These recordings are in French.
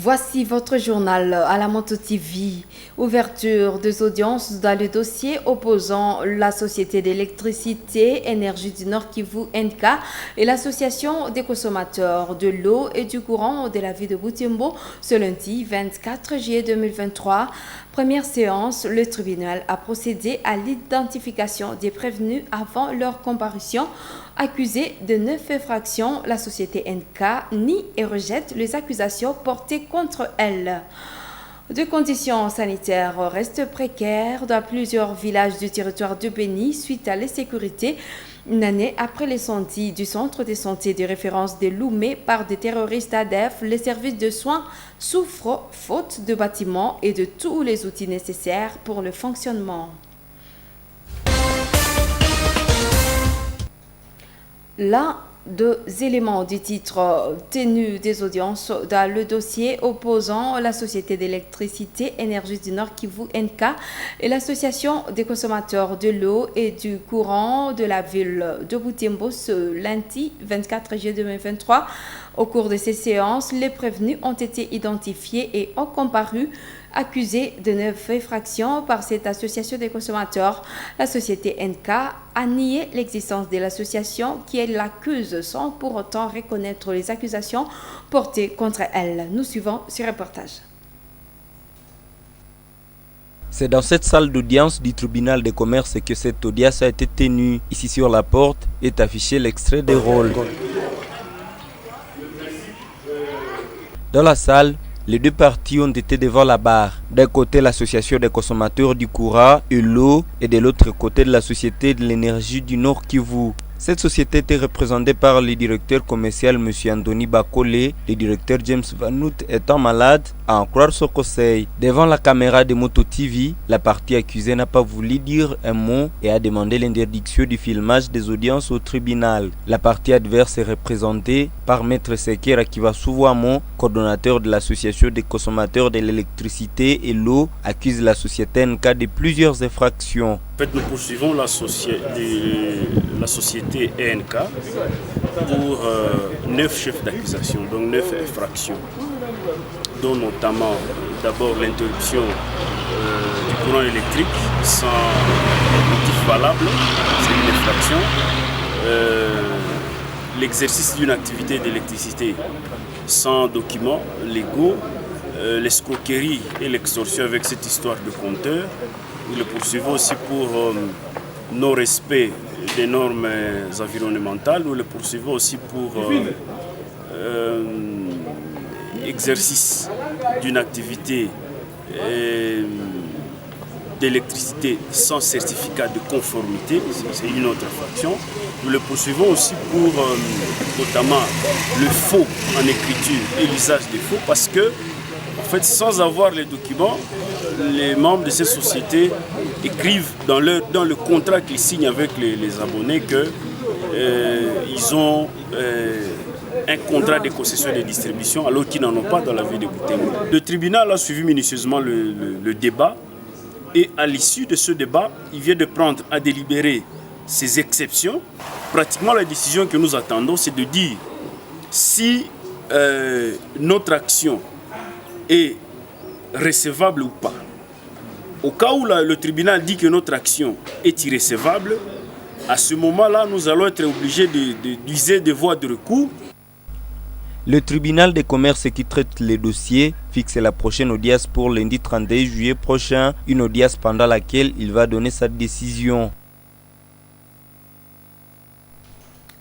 Voici votre journal à la Moto TV. Ouverture des audiences dans le dossier opposant la Société d'électricité Énergie du Nord Kivu NK et l'Association des consommateurs de l'eau et du courant de la ville de Butembo ce lundi 24 juillet 2023. Première séance, le tribunal a procédé à l'identification des prévenus avant leur comparution. Accusée de 9 infractions, la société NK nie et rejette les accusations portées contre elle. Des conditions sanitaires restent précaires dans plusieurs villages du territoire de Béni suite à l'insécurité. Une année après l'incendie du centre de santé de référence de Loumé par des terroristes ADF, les services de soins souffrent faute de bâtiments et de tous les outils nécessaires pour le fonctionnement. L'un des éléments du titre tenu des audiences dans le dossier opposant la Société d'électricité Énergie du Nord Kivu NK et l'Association des consommateurs de l'eau et du courant de la ville de Butembo ce lundi 24 juillet 2023. Au cours de ces séances, les prévenus ont été identifiés et ont comparu. Accusés de 9 infractions par cette association des consommateurs, la société NK a nié l'existence de l'association qui l'accuse sans pour autant reconnaître les accusations portées contre elle. Nous suivons ce reportage. C'est dans cette salle d'audience du tribunal de commerce que cette audience a été tenue. Ici sur la porte est affiché l'extrait des rôles. Dans la salle, les deux parties ont été devant la barre. D'un côté, l'association des consommateurs du courant et l'eau, et de l'autre côté, de la société de l'énergie du Nord Kivu. Cette société était représentée par le directeur commercial M. Anthony Bakole, le directeur James Vanout étant malade, à en croire son conseil. Devant la caméra de Moto TV, la partie accusée n'a pas voulu dire un mot et a demandé l'interdiction du filmage des audiences au tribunal. La partie adverse est représentée par Maître Seker Akiva Souvoamon, coordonnateur de l'association des consommateurs de l'électricité et l'eau, accuse la société NK de plusieurs infractions. En fait, nous poursuivons la société ENK pour 9 chefs d'accusation, donc 9 infractions, dont notamment d'abord l'interruption du courant électrique sans motif valable, c'est une infraction, l'exercice d'une activité d'électricité sans documents légaux, l'escroquerie et l'extorsion avec cette histoire de compteur. Nous le poursuivons aussi pour non-respect des normes environnementales. Nous le poursuivons aussi pour exercice d'une activité d'électricité sans certificat de conformité. C'est une autre infraction. Nous le poursuivons aussi pour notamment le faux en écriture et l'usage des faux parce que en fait, sans avoir les documents, les membres de ces sociétés écrivent dans le contrat qu'ils signent avec les abonnés qu'ils ont un contrat de concession et de distribution alors qu'ils n'en ont pas dans la ville de Butembo. Le tribunal a suivi minutieusement le débat et à l'issue de ce débat, il vient de prendre à délibérer ces exceptions. Pratiquement la décision que nous attendons, c'est de dire si notre action est recevable ou pas. Au cas où le tribunal dit que notre action est irrecevable, à ce moment-là, nous allons être obligés d'user des voies de recours. Le tribunal de commerce qui traite les dossiers fixe la prochaine audience pour lundi 31 juillet prochain, une audience pendant laquelle il va donner sa décision.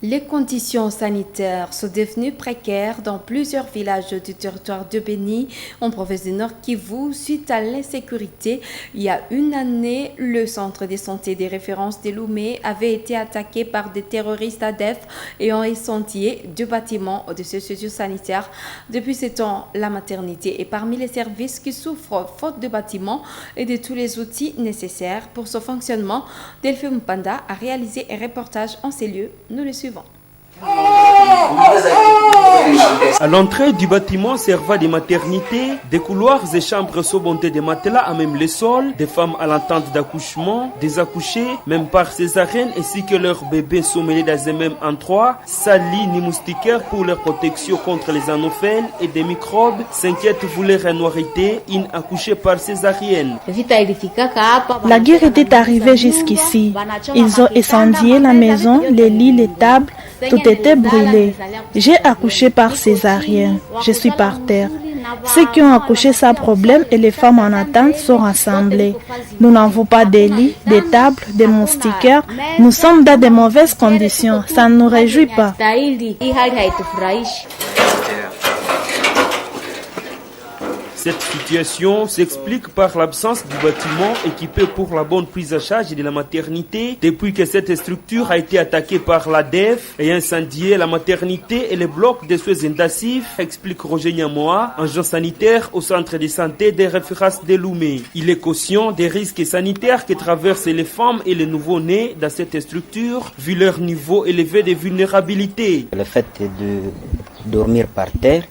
Les conditions sanitaires sont devenues précaires dans plusieurs villages du territoire de Béni, en province du Nord Kivu, suite à l'insécurité. Il y a une année, le centre de santé des références de Loumé avait été attaqué par des terroristes ADF et ont incendié 2 bâtiments de ce studio sanitaire. Depuis ce temps, la maternité est parmi les services qui souffrent faute de bâtiments et de tous les outils nécessaires pour son fonctionnement. Delphine Mpanda a réalisé un reportage en ces lieux. Nous le suivons. À l'entrée du bâtiment servant des maternités, des couloirs et chambres sont montés des matelas à même le sol, des femmes à l'attente d'accouchement, des accouchés, même par césarienne, ainsi que leurs bébés sont mêlés dans un même endroit, salis ni moustiquaires pour leur protection contre les anophèles et des microbes, s'inquiètent vouloir anoirité, une accouchée par césarienne. La guerre était arrivée jusqu'ici. Ils ont incendié la maison, les lits, les tables, tout était brûlé. J'ai accouché par césarienne. Je suis par terre. Ceux qui ont accouché sans problème et les femmes en attente sont rassemblées. Nous n'avons pas de lits, de tables, de moustiquaires. Nous sommes dans de mauvaises conditions. Ça ne nous réjouit pas. Cette situation s'explique par l'absence du bâtiment équipé pour la bonne prise en charge de la maternité depuis que cette structure a été attaquée par l'ADEF et incendié la maternité et les blocs de soins intensifs, explique Roger Nyamoa, agent sanitaire au centre de santé des références de Lomé. Il est conscient des risques sanitaires que traversent les femmes et les nouveau-nés dans cette structure vu leur niveau élevé de vulnérabilité. Le fait de dormir par terre,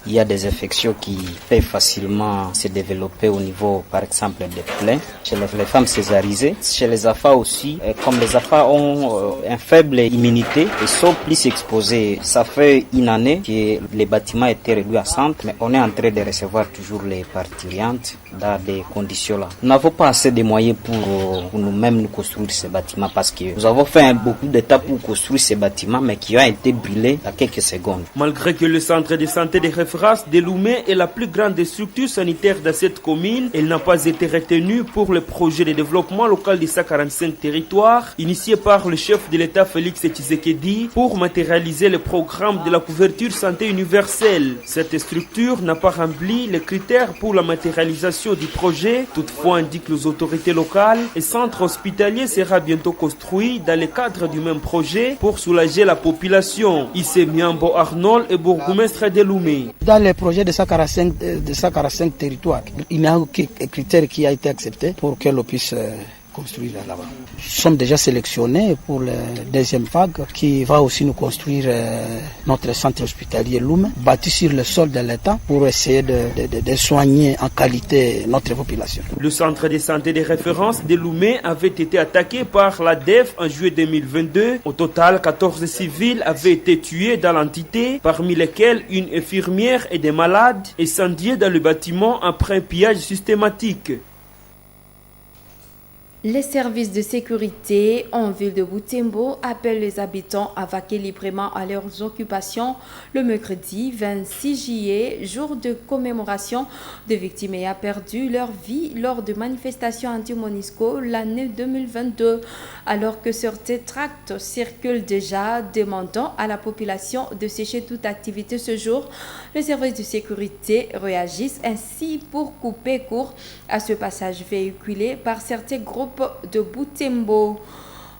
il y a des infections qui peuvent facilement se développer au niveau, par exemple, des plaies. Chez les femmes césarisées, chez les AFA aussi, comme les AFA ont une faible immunité et sont plus exposés. Ça fait une année que les bâtiments étaient réduits à centre, mais on est en train de recevoir toujours les parturientes dans des conditions là. Nous n'avons pas assez de moyens pour nous-mêmes nous construire ces bâtiments parce que nous avons fait beaucoup d'étapes pour construire ces bâtiments, mais qui ont été brûlés dans quelques secondes. Malgré que le centre de santé des références de Lomé est la plus grande des structures sanitaires de cette commune, elle n'a pas été retenue pour le projet de développement local de 145 territoires initié par le chef de l'État Félix Tshisekedi pour matérialiser le programme de la couverture santé universelle. Cette structure n'a pas rempli les critères pour la matérialisation du projet. Toutefois, indiquent les autorités locales, un centre hospitalier sera bientôt construit dans le cadre du même projet pour soulager la population. Issé Miambo Arnold est bourgmestre de Lomé. Dans les projets de 145 territoires, il n'y a aucun critère qui a été accepté pour que l'on puisse construire là-bas. Nous sommes déjà sélectionnés pour la deuxième vague qui va aussi nous construire notre centre hospitalier Lomé, bâti sur le sol de l'État pour essayer de soigner en qualité notre population. Le centre de santé de référence de Lomé avait été attaqué par l'ADEF en juillet 2022. Au total, 14 civils avaient été tués dans l'entité, parmi lesquels une infirmière et des malades, incendiés dans le bâtiment après un pillage systématique. Les services de sécurité en ville de Butembo appellent les habitants à vaquer librement à leurs occupations le mercredi 26 juillet, jour de commémoration de victimes ayant perdu leur vie lors de manifestations anti-MONUSCO l'année 2022. Alors que certains tracts circulent déjà demandant à la population de sécher toute activité ce jour, les services de sécurité réagissent ainsi pour couper court à ce passage véhiculé par certains groupes de Butembo.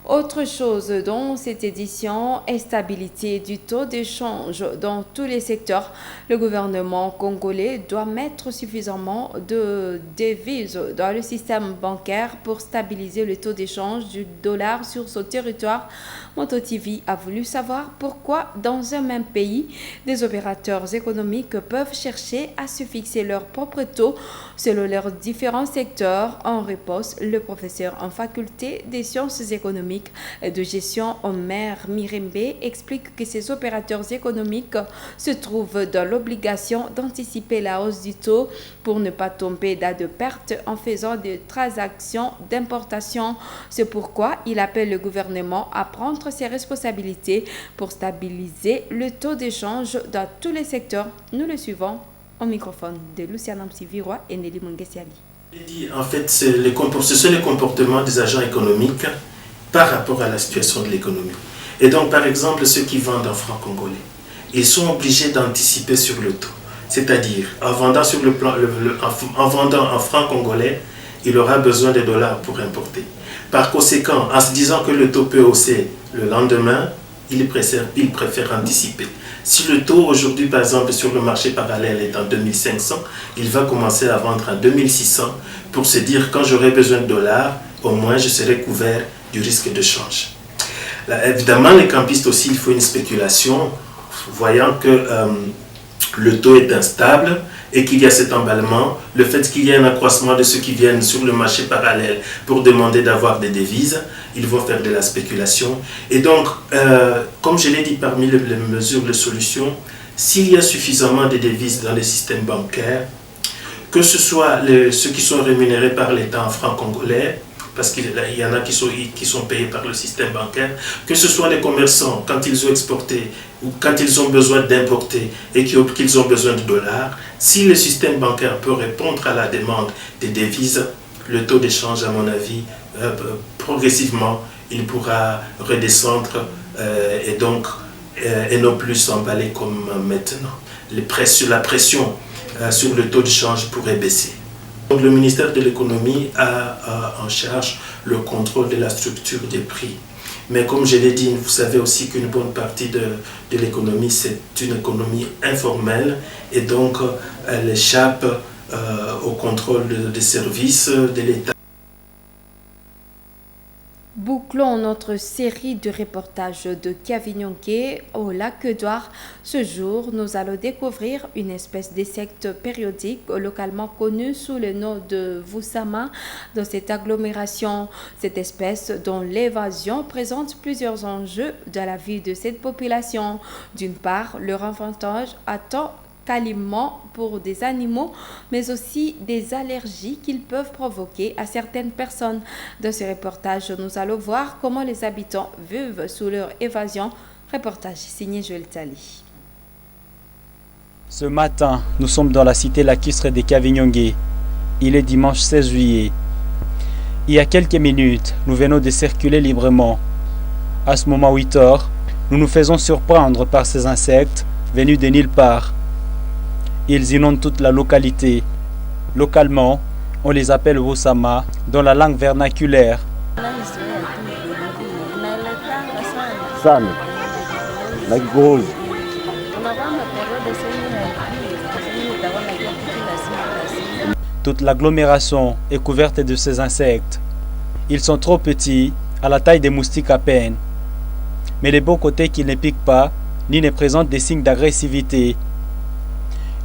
Autre chose dans cette édition est stabilité du taux d'échange dans tous les secteurs. Le gouvernement congolais doit mettre suffisamment de devises dans le système bancaire pour stabiliser le taux d'échange du dollar sur son territoire. Moto TV a voulu savoir pourquoi dans un même pays, des opérateurs économiques peuvent chercher à se fixer leur propre taux selon leurs différents secteurs. En réponse, le professeur en faculté des sciences économiques de gestion Omer Mirembe explique que ces opérateurs économiques se trouvent dans l'obligation d'anticiper la hausse du taux pour ne pas tomber dans de pertes en faisant des transactions d'importation. C'est pourquoi il appelle le gouvernement à prendre ses responsabilités pour stabiliser le taux d'échange dans tous les secteurs. Nous le suivons au microphone de Luciana Msivirwa et Nelly Mungesiali. En fait, ce sont les comportements des agents économiques par rapport à la situation de l'économie. Et donc, par exemple, ceux qui vendent en francs congolais, ils sont obligés d'anticiper sur le taux. C'est-à-dire, en vendant en francs congolais, il aura besoin de dollars pour importer. Par conséquent, en se disant que le taux peut hausser le lendemain, il préfère anticiper. Si le taux aujourd'hui, par exemple, sur le marché parallèle est en 2500, il va commencer à vendre à 2600 pour se dire quand j'aurai besoin de dollars, au moins je serai couvert du risque de change. Là, évidemment, les campistes aussi, il faut une spéculation. voyant que le taux est instable et qu'il y a cet emballement, le fait qu'il y ait un accroissement de ceux qui viennent sur le marché parallèle pour demander d'avoir des devises, ils vont faire de la spéculation. Et donc, comme je l'ai dit, parmi les mesures, les solutions, s'il y a suffisamment de devises dans les systèmes bancaires, que ce soit ceux qui sont rémunérés par l'État en francs congolais, parce qu'il y en a qui sont payés par le système bancaire, que ce soit les commerçants quand ils ont exporté ou quand ils ont besoin d'importer et qu'ils ont besoin de dollars, si le système bancaire peut répondre à la demande des devises, le taux d'échange, à mon avis, progressivement, il pourra redescendre et non plus s'emballer comme maintenant. La pression sur le taux de change pourrait baisser. Donc, le ministère de l'économie a en charge le contrôle de la structure des prix. Mais comme je l'ai dit, vous savez aussi qu'une bonne partie de l'économie, c'est une économie informelle et donc elle échappe au contrôle des services de l'État. Bouclons notre série de reportages de Kavinyonke au lac Edouard. Ce jour, nous allons découvrir une espèce d'insecte périodique localement connue sous le nom de Vusama dans cette agglomération. Cette espèce dont l'évasion présente plusieurs enjeux dans la vie de cette population. D'une part, leur enfantage attend qu'aliments pour des animaux, mais aussi des allergies qu'ils peuvent provoquer à certaines personnes. Dans ce reportage, nous allons voir comment les habitants vivent sous leur évasion. Reportage signé Joël Tali. Ce matin, nous sommes dans la cité lacustre de Kavinyonke. Il est dimanche 16 juillet. Il y a quelques minutes, nous venons de circuler librement. À ce moment 8 heures, nous nous faisons surprendre par ces insectes venus de nulle part. Ils inondent toute la localité. Localement, on les appelle Vusama dans la langue vernaculaire. Toute l'agglomération est couverte de ces insectes. Ils sont trop petits, à la taille des moustiques à peine. Mais les beaux côtés qu'ils ne piquent pas, ni ne présentent des signes d'agressivité.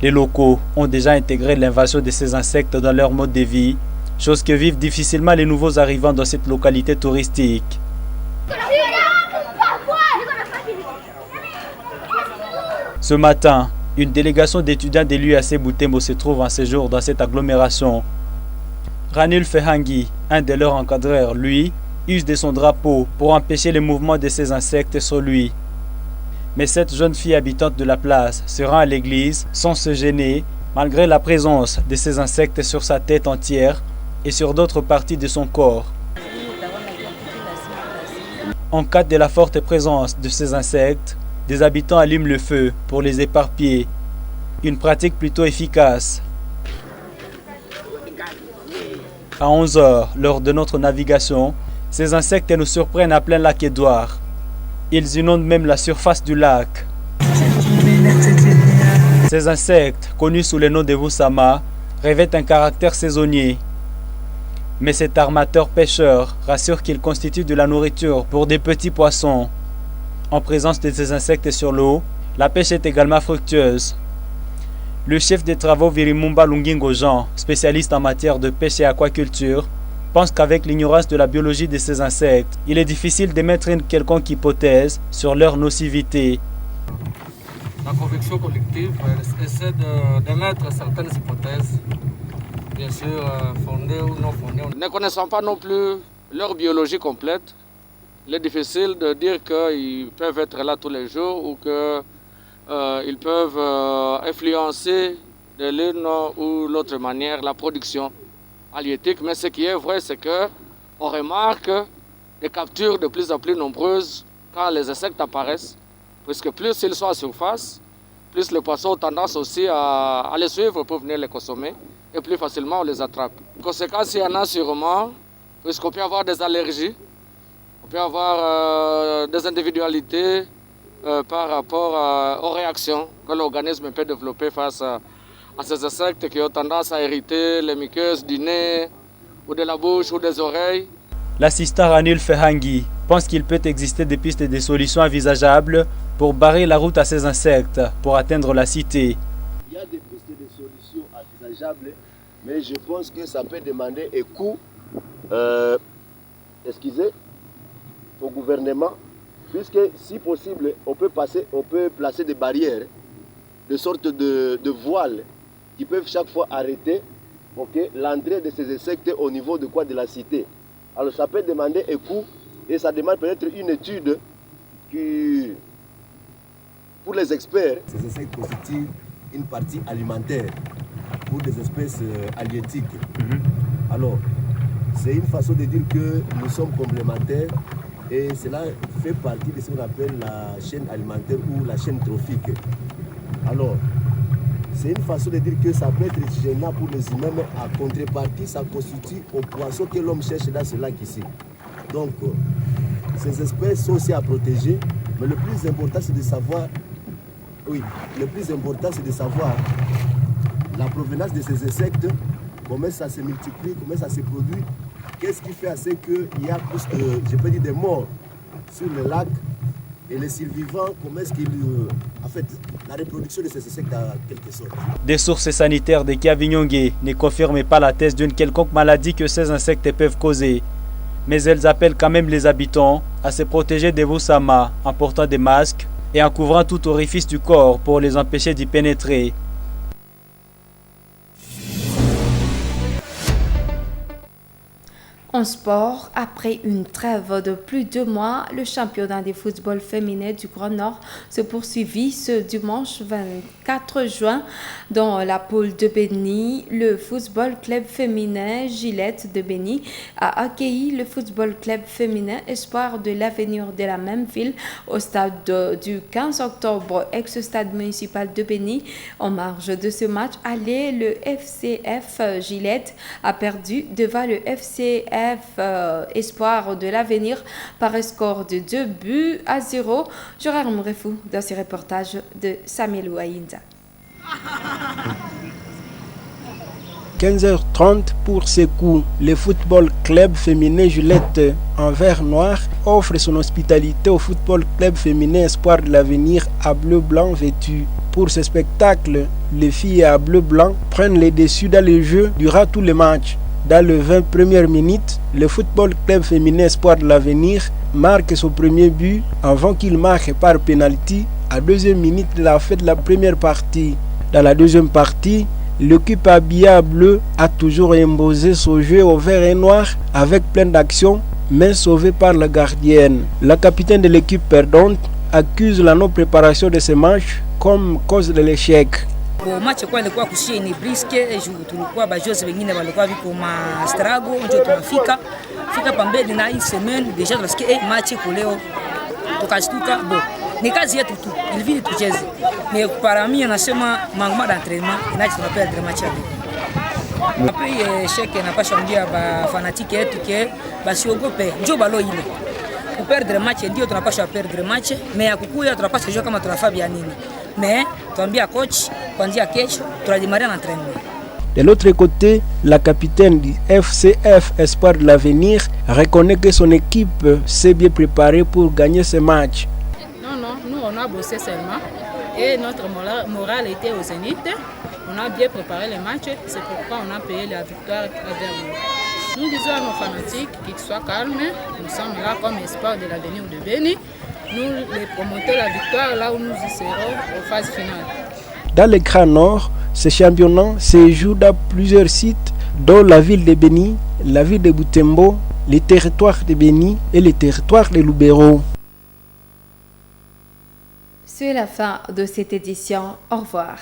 Les locaux ont déjà intégré l'invasion de ces insectes dans leur mode de vie, chose que vivent difficilement les nouveaux arrivants dans cette localité touristique. Ce matin, une délégation d'étudiants de l'UAC Butembo se trouve en séjour dans cette agglomération. Ranul Fehangi, un de leurs encadreurs, lui, use de son drapeau pour empêcher le mouvement de ces insectes sur lui. Mais cette jeune fille habitante de la place se rend à l'église sans se gêner, malgré la présence de ces insectes sur sa tête entière et sur d'autres parties de son corps. En cas de la forte présence de ces insectes, des habitants allument le feu pour les éparpiller. Une pratique plutôt efficace. À 11 heures, lors de notre navigation, ces insectes nous surprennent à plein lac Edouard. Ils inondent même la surface du lac. Ces insectes, connus sous le nom de Vusama, revêtent un caractère saisonnier. Mais cet armateur pêcheur rassure qu'il constitue de la nourriture pour des petits poissons. En présence de ces insectes sur l'eau, la pêche est également fructueuse. Le chef des travaux Virimumba Lungingo Jean, spécialiste en matière de pêche et aquaculture, pense qu'avec l'ignorance de la biologie de ces insectes, il est difficile d'émettre une quelconque hypothèse sur leur nocivité. La conviction collective essaie d'émettre certaines hypothèses, bien sûr fondées ou non fondées. Ne connaissant pas non plus leur biologie complète, il est difficile de dire qu'ils peuvent être là tous les jours ou qu'ils peuvent influencer de l'une ou l'autre manière la production halieutique. Mais ce qui est vrai, c'est qu'on remarque des captures de plus en plus nombreuses quand les insectes apparaissent, puisque plus ils sont à surface, plus les poissons ont tendance aussi à les suivre pour venir les consommer, et plus facilement on les attrape. Conséquence, il y en a sûrement, puisqu'on peut avoir des allergies, on peut avoir des individualités par rapport aux réactions que l'organisme peut développer face à ces insectes qui ont tendance à irriter les muqueuses du nez, ou de la bouche, ou des oreilles. L'assistant Ranul Fehangi pense qu'il peut exister des pistes et des solutions envisageables pour barrer la route à ces insectes pour atteindre la cité. Il y a des pistes et des solutions envisageables, mais je pense que ça peut demander un coût au gouvernement, puisque si possible, on peut placer des barrières, de sorte de voiles qui peuvent chaque fois arrêter l'entrée de ces insectes au niveau de la cité. Alors ça peut demander un coût et ça demande peut-être une étude qui, pour les experts, ces insectes constituent une partie alimentaire pour des espèces halieutiques. Alors, c'est une façon de dire que nous sommes complémentaires et cela fait partie de ce qu'on appelle la chaîne alimentaire ou la chaîne trophique. Alors, c'est une façon de dire que ça peut être gênant pour les humains, mais à contrepartie, ça constitue au poisson que l'homme cherche dans ce lac ici. Donc, ces espèces sont aussi à protéger, mais le plus important, c'est de savoir, la provenance de ces insectes, comment ça se multiplie, comment ça se produit, qu'est-ce qui fait à ce qu'il y a plus de, des morts sur le lac, et les survivants, comment est-ce qu'ils... la reproduction de ces insectes en quelque sorte. Des sources sanitaires de Kiavinyonge ne confirment pas la thèse d'une quelconque maladie que ces insectes peuvent causer. Mais elles appellent quand même les habitants à se protéger des Vusama en portant des masques et en couvrant tout orifice du corps pour les empêcher d'y pénétrer. En sport, après une trêve de plus de 2 mois, le championnat de football féminin du Grand Nord se poursuivit ce dimanche 24 juin dans la poule de Béni. Le football club féminin Gillette de Béni a accueilli le football club féminin Espoir de l'avenir de la même ville au stade du 15 octobre, ex-stade municipal de Béni. En marge de ce match aller, le FCF Gillette a perdu devant le FCF Espoir de l'avenir par un score de 2-0. Gérard Mourefou dans ce reportage de Samuel Ouaïnda. 15h30 pour ce coup. Le football club féminin Juliette en vert noir offre son hospitalité au football club féminin Espoir de l'avenir à bleu-blanc vêtu. Pour ce spectacle, les filles à bleu-blanc prennent les dessus dans le jeu durant tout le match. Dans les 20 premières minutes, le football club féminin Espoir de l'avenir marque son premier but avant qu'il marque par penalty à 2e minute de la fin de la première partie. Dans la deuxième partie, l'équipe habillée à bleu a toujours imposé son jeu au vert et noir avec plein d'actions, mais sauvée par la gardienne. La capitaine de l'équipe perdante accuse la non-préparation de ce match comme cause de l'échec. Match kwa ilikuwa kushia ni briske tulikuwa bajozi wengine walikuwa viko ma struggle ndio tunafika pambeni na hii semaine deja tunasikia match leo tukashtuka ni kazi yetu tu ilividi tucheze mais para mimi nasema mangoma d'entraînement inacho tunaperdre match hapo après échec na pasha ndia ba fanatique yetu ke basiogope ndio balo ile kuperdre match ndio tunapaswa perdre match mais ya kukuya tunapaswa kujua kama tunafanya nini mais tuambia coach kuanzia kesho tunademarer l'entraînement. De l'autre côté, la capitaine du FCF Espoir de l'avenir reconnaît que son équipe s'est bien préparée pour gagner ce match. Non, nous on a bossé seulement et notre morale était au zénith. On a bien préparé les matchs, c'est pourquoi on a payé la victoire avec nous. Nous disons à nos fanatiques qu'ils soient calmes, nous sommes là comme Espoir de l'avenir de Béni. Nous les promotons la victoire là où nous y serons aux phases finales. Dans le Grand Nord, ce championnat se joue dans plusieurs sites, dont la ville de Béni, la ville de Butembo, les territoires de Béni et les territoires de Lubero. C'est la fin de cette édition. Au revoir.